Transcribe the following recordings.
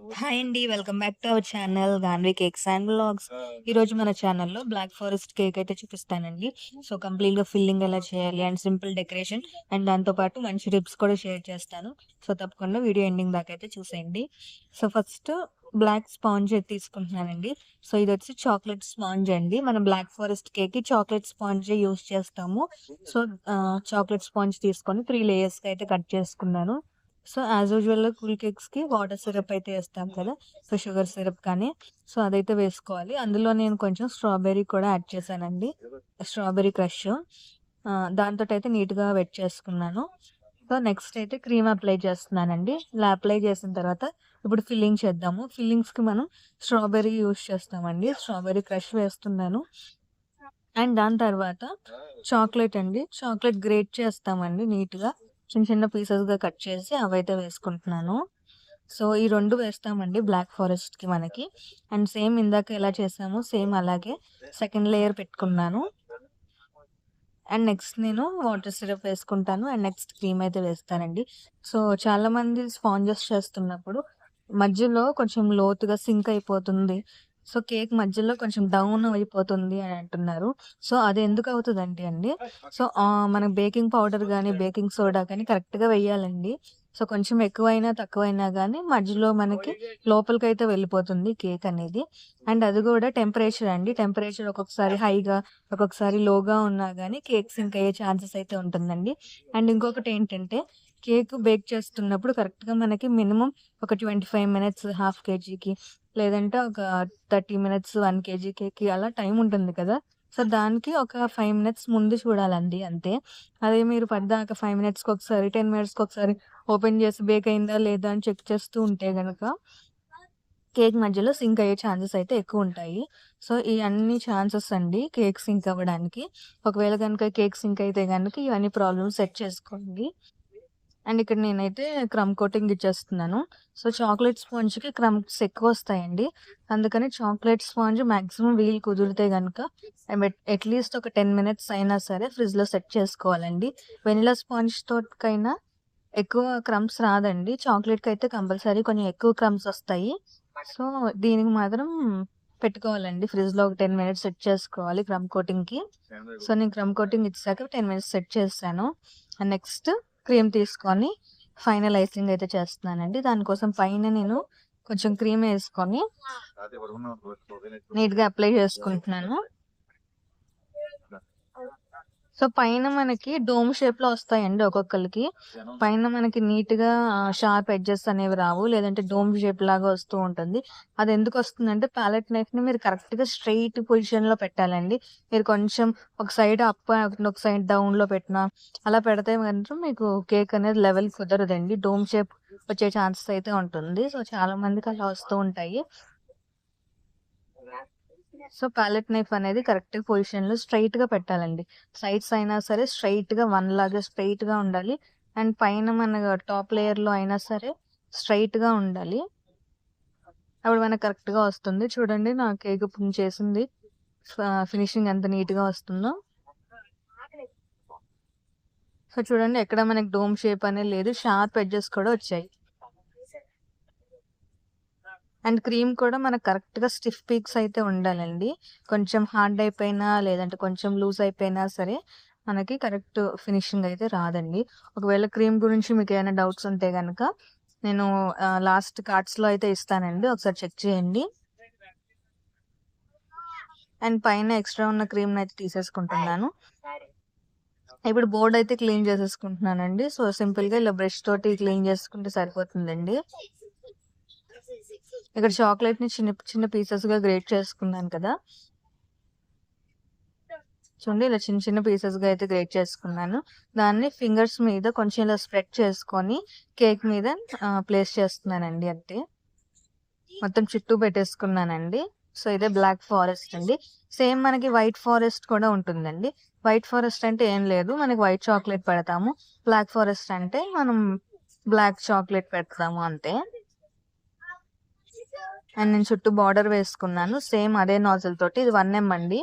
Hi అండి. Welcome back to our channel 'Ganvi cakes and vlogs'. ఈరోజు మన ఛానల్‌లో బ్లాక్ ఫారెస్ట్ కేక్ అయితే చూపిస్తానండి. సో, కంప్లీట్‌గా ఫిల్లింగ్ ఎలా చేయాలి అండ్ సింపుల్ డెకరేషన్ అండ్ దాంతో పాటు మంచి టిప్స్ కూడా షేర్ చేస్తాను. సో, తప్పకుండా వీడియో ఎండింగ్ దాకా అయితే చూసేయండి. సో, ఫస్ట్ బ్లాక్ స్పాంజ్ అయితే తీసుకుంటున్నానండి. సో, ఇదొచ్చి చాక్లెట్ స్పాంజ్ అండి. మనం బ్లాక్ ఫారెస్ట్ కేక్‌కి చాక్లెట్ స్పాంజే యూజ్ చేస్తాము. సో, చాక్లెట్ స్పాంజ్ తీసుకొని 3 లేయర్స్‌గా అయితే కట్ చేసుకున్నాను. సో, యాజ్ యూజువల్‌గా కూల్ కేక్స్‌కి వాటర్ సిరప్ అయితే ఏస్తాం కదా! సో, షుగర్ సిరప్ కానీ, సో, అదైతే వేసుకోవాలి. అందులో నేను కొంచెం స్ట్రాబెర్రీ కూడా యాడ్ చేశానండి. Strawberry crush. దాంతోటైతే నీట్‌గా వెట్ చేసుకున్నాను. సో, నెక్స్ట్ అయితే క్రీమ్ అప్లై చేస్తున్నానండి. ఇలా అప్లై చేసిన తర్వాత ఇప్పుడు ఫిల్లింగ్ చేద్దాము. ఫిల్లింగ్స్‌కి మనం స్ట్రాబెర్రీ యూజ్ చేస్తామండి. స్ట్రాబెర్రీ క్రష్ వేస్తున్నాను. అండ్ దాని తర్వాత చాక్లేట్ అండి. చాక్లేట్ గ్రేట్ చేస్తామండి నీట్‌గా. చిన్న చిన్న పీసెస్‌గా కట్ చేసి అవైతే వేసుకుంటున్నాను. సో, ఈ 2 వేస్తామండి బ్లాక్ ఫారెస్ట్‌కి మనకి. అండ్ సేమ్ ఇందాక ఎలా చేసామో సేమ్ అలాగే సెకండ్ లేయర్ పెట్టుకున్నాను. అండ్ నెక్స్ట్ నేను వాటర్ సిరప్ వేసుకుంటాను. అండ్ నెక్స్ట్ క్రీమ్ అయితే వేస్తానండి. సో, చాలామంది స్పాంజెస్ చేస్తున్నప్పుడు మధ్యలో కొంచెం లోతుగా సింక్ అయిపోతుంది. సో, కేక్ మధ్యలో కొంచెం డౌన్ అయిపోతుంది అని అంటున్నారు. సో, అది ఎందుకు అవుతదంటే అండి, సో, మనం బేకింగ్ పౌడర్ గానీ, బేకింగ్ సోడా కానీ కరెక్ట్‌గా వేయాలండి. సో, కొంచెం ఎక్కువైనా, తక్కువైనా గానీ మధ్యలో మనకి లోపలికైతే వెళ్ళిపోతుంది కేక్ అనేది. అండ్ అది గూడా టెంపరేచర్ అండి. టెంపరేచర్ ఒక్కొక్కసారి హైగా, ఒక్కొక్కసారి లోగా ఉన్నా గానీ కేక్ సింక్ అయ్యే ఛాన్సెస్ అయితే ఉంటుందండి. అండ్ ఇంకొకటేంటంటే కేక్ బేక్ చేస్తున్నప్పుడు కరెక్ట్‌గా మనకి మినిమమ్ ఒక 25 మినిట్స్ హాఫ్ కేజీకి లేదంటే ఒక 30 మినిట్స్ 1 కేజీ కేక్‌కి అలా టైం ఉంటుంది కదా! సో, దానికి ఒక 5 మినిట్స్ ముందు చూడాలండి అంతే. అదే మీరు పద్దాక 5 మినిట్స్‌కొకసారి, 10 మినిట్స్‌కొకసారి ఓపెన్ చేసి బేక్ అయిందా లేదా అని చెక్ చేస్తూ ఉంటే గనక కేక్ మధ్యలో సింక్ అయ్యే ఛాన్సెస్ అయితే ఎక్కువుంటాయి. సో, ఈ అన్ని ఛాన్సెస్ అండి కేక్ సింక్ అవ్వడానికి. ఒకవేళ గనుక కేక్ సింక్ అయితే గనుక ఇవన్నీ ప్రాబ్లమ్స్ సెట్ చేసుకోండి. అండ్ ఇక్కడ నేనైతే క్రమ్ కోటింగ్ ఇచ్చేస్తున్నాను. సో, చాక్లేట్ స్పాంజ్‌కి క్రమ్స్ ఎక్కువొస్తాయండి. అందుకని చాక్లేట్ స్పాంజ్ మాక్సిమం వీలు కుదిరితే గనక అట్‌లీస్ట్ ఒక 10 మినిట్స్ అయినా సరే ఫ్రిడ్జ్‌లో సెట్ చేసుకోవాలండి. వెనిల్లా స్పాంజ్ తోటికైనా ఎక్కువ క్రమ్స్ రాదండి. చాక్లేట్‌కైతే కంపల్సరీ కొంచెం ఎక్కువ క్రమ్స్ ఒస్తాయి. సో, దీనికి మాత్రం పెట్టుకోవాలండి. ఫ్రిడ్జ్‌లో ఒక 10 మినిట్స్ సెట్ చేసుకోవాలి క్రమ్ కోటింగ్‌కి. సో, నేను క్రమ్ కోటింగ్ ఇచ్చాక 10 మినిట్స్ సెట్ చేశాను. అండ్ నెక్స్ట్ క్రీమ్ తీసుకొని ఫైనల్ ఐసింగ్ అయితే చేస్తున్నానండి. దానికోసం పైన నేను కొంచెం క్రీమ్ ఏసుకొని నీట్‌గా అప్లై చేసుకుంటున్నాను. సో, పైన మనకి డోమ్ షేప్‌లో వస్తాయండి ఒక్కొక్కళ్ళకి. పైన మనకి నీట్‌గా షార్ప్ ఎడ్జెస్ అనేవి రావు. లేదంటే డోమ్ షేప్ లాగా వస్తూ ఉంటుంది. అదెందుకొస్తుందంటే ప్యాలెట్ నైఫ్‌ని మీరు కరెక్ట్‌గా స్ట్రెయిట్ పొజిషన్‌లో పెట్టాలండి. మీరు కొంచెం ఒక సైడ్ అప్, ఒక సైడ్ డౌన్‌లో పెట్టినా, అలా పెడితే మాత్రం మీకు కేక్ అనేది లెవెల్ కుదరదండి. డోమ్ షేప్ వచ్చే ఛాన్సెస్ అయితే ఉంటుంది. సో, చాలా మందికి అలా వస్తూ ఉంటాయి. సో, పాలెట్ నైఫ్ అనేది కరెక్ట్ పొజిషన్‌లో స్ట్రెయిట్‌గా పెట్టాలండి. సైడ్స్ అయినా సరే స్ట్రెయిట్‌గా లాగా స్ట్రెయిట్‌గా ఉండాలి. అండ్ పైన మన టాప్ లేయర్‌లో అయినా సరే స్ట్రెయిట్‌గా ఉండాలి. అప్పుడు మనకు కరెక్ట్‌గా వస్తుంది. చూడండి నా కేక్ ఇప్పుడు నేను చేసింది ఫినిషింగ్ ఎంత నీట్‌గా వస్తుందో. సో, చూడండి ఎక్కడ మనకి డోమ్ షేప్ అనేది లేదు. షార్ప్ ఎడ్జెస్ కూడా వచ్చాయి. అండ్ క్రీమ్ కూడా మనకు కరెక్ట్‌గా స్టిఫ్ పీక్స్ అయితే ఉండాలండి. కొంచెం హార్డ్ అయిపోయినా, లేదంటే కొంచెం లూజ్ అయిపోయినా సరే, మనకి కరెక్ట్ ఫినిషింగ్ అయితే రాదండి. ఒకవేళ క్రీమ్ గురించి మీకేమైనా డౌట్స్ ఉంటే గనక, నేను లాస్ట్ కార్డ్స్‌లో అయితే ఇస్తానండి. ఒకసారి చెక్ చేయండి. అండ్ పైన ఎక్స్‌ట్రా ఉన్న క్రీమ్‌నయితే తీసేసుకుంటున్నాను. ఇప్పుడు బోర్డ్ అయితే క్లీన్ చేసేసుకుంటున్నానండి. సో, సింపుల్‌గా ఇలా బ్రష్ తోటి క్లీన్ చేసుకుంటే సరిపోతుందండి. ఇక్కడ చాక్లేట్‌ని చిన్న చిన్న పీసెస్‌గా గ్రేట్ చేసుకున్నాను కదా! చూడండి ఇలా చిన్న చిన్న పీసెస్‌గా అయితే గ్రేట్ చేసుకున్నాను. దాన్ని ఫింగర్స్ మీద కొంచెం ఇలా స్ప్రెడ్ చేసుకొని కేక్ మీద ప్లేస్ చేస్తున్నానండి అంతే. మొత్తం చుట్టూ పెట్టేసుకున్నానండి. సో, ఇదే బ్లాక్ ఫారెస్ట్ అండి. సేమ్ మనకి వైట్ ఫారెస్ట్ కూడా ఉంటుందండి. వైట్ ఫారెస్ట్ అంటే ఏం లేదు. మనకి వైట్ చాక్లేట్ పెడతాము. బ్లాక్ ఫారెస్ట్ అంటే మనం బ్లాక్ చాక్లేట్ పెడతాము అంతే. అండ్ నేను చుట్టూ బార్డర్ వేసుకున్నాను. సేమ్ అదే నాజిల్ తోటి. ఇది 1 అండి.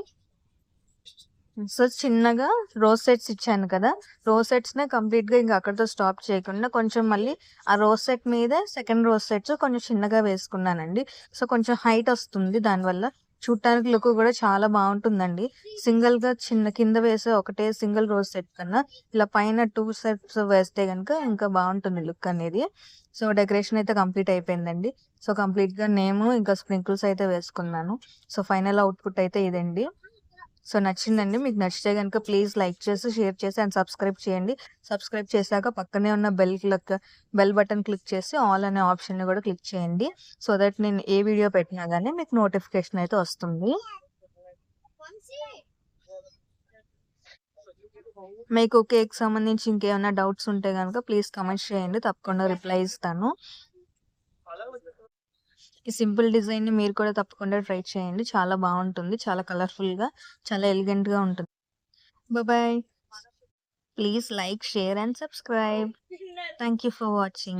సో, చిన్నగా రోజ్ సెట్స్ ఇచ్చాను కదా! రోజ్ సెట్స్‌నే కంప్లీట్‌గా ఇంక అక్కడితో స్టాప్ చేయకుండా కొంచెం మళ్ళీ ఆ రోజ్ సెట్ మీదే సెకండ్ రోజ్ సెట్స్ కొంచెం చిన్నగా వేసుకున్నానండి. సో, కొంచెం హైట్ ఒస్తుంది దానివల్ల. చూడటానికి లుక్ గూడా చాలా బావుంటుందండి. సింగిల్‌గా చిన్న కింద వేసే ఒకటే సింగిల్ రోజ్ సెట్ కన్నా ఇలా పైన 2 సెట్స్ వేస్తే గనుక ఇంకా బావుంటుంది లుక్ అనేది. సో, డెకరేషన్ అయితే కంప్లీట్ అయిపోయిందండి. సో, కంప్లీట్‌గా నేము ఇంకా స్ప్రింకిల్స్ అయితే వేసుకున్నాను. సో, ఫైనల్ అవుట్‌పుట్ అయితే ఇదండి. సో, నచ్చిందండి. మీకు నచ్చితే గనుక ప్లీజ్ లైక్ చేసి, షేర్ చేసి అండ్ సబ్స్క్రైబ్ చేయండి. సబ్స్క్రైబ్ చేశాక పక్కనే ఉన్న బెల్ బటన్ క్లిక్ చేసి ఆల్ అనే ఆప్షన్‌ని గూడా క్లిక్ చేయండి. సో దట్ నేను ఏ వీడియో పెట్టినా గాని మీకు నోటిఫికేషన్ అయితే వస్తుంది. మీకు కేక్‌కి సంబంధించి ఇంకేమన్నా డౌట్స్ ఉంటే గనుక ప్లీజ్ కామెంట్స్ చేయండి. తప్పకుండా రిప్లై ఇస్తాను. ఈ సింపుల్ డిజైన్‌ని మీరు కూడా తప్పకుండా ట్రై చేయండి. చాలా బావుంటుంది. చాలా కలర్‌ఫుల్‌గా, చాలా ఎలిగెంట్‌గా ఉంటుంది. Bye. Please like, share and subscribe. Thank you for watching.